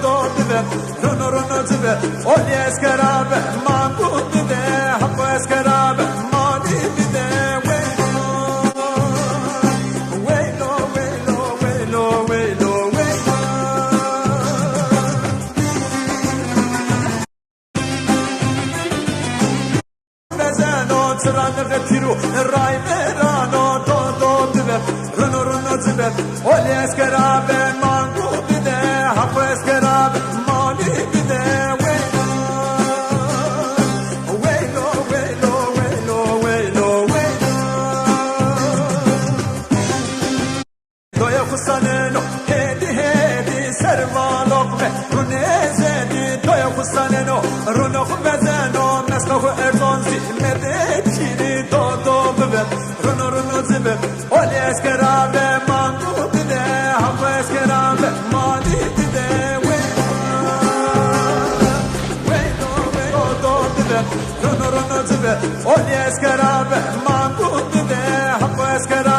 do dive runo dive oli eskarabe mangu dive hapo eskarabe mani dive Tiro, rai verano, do dive, runo dive, oli eskarabe mangu dive, hapo eskarabe mani dive, doya kusaneno, hedi servalok ve runezedi, doya kusaneno, runo bezeno, mesko erdonzi medekini. Runo zibe, oli eskerabe, mangu dide, hapo eskerabe, mani dide, do dide, runo zibe, oli eskerabe, mangu dide, hapo eskerabe.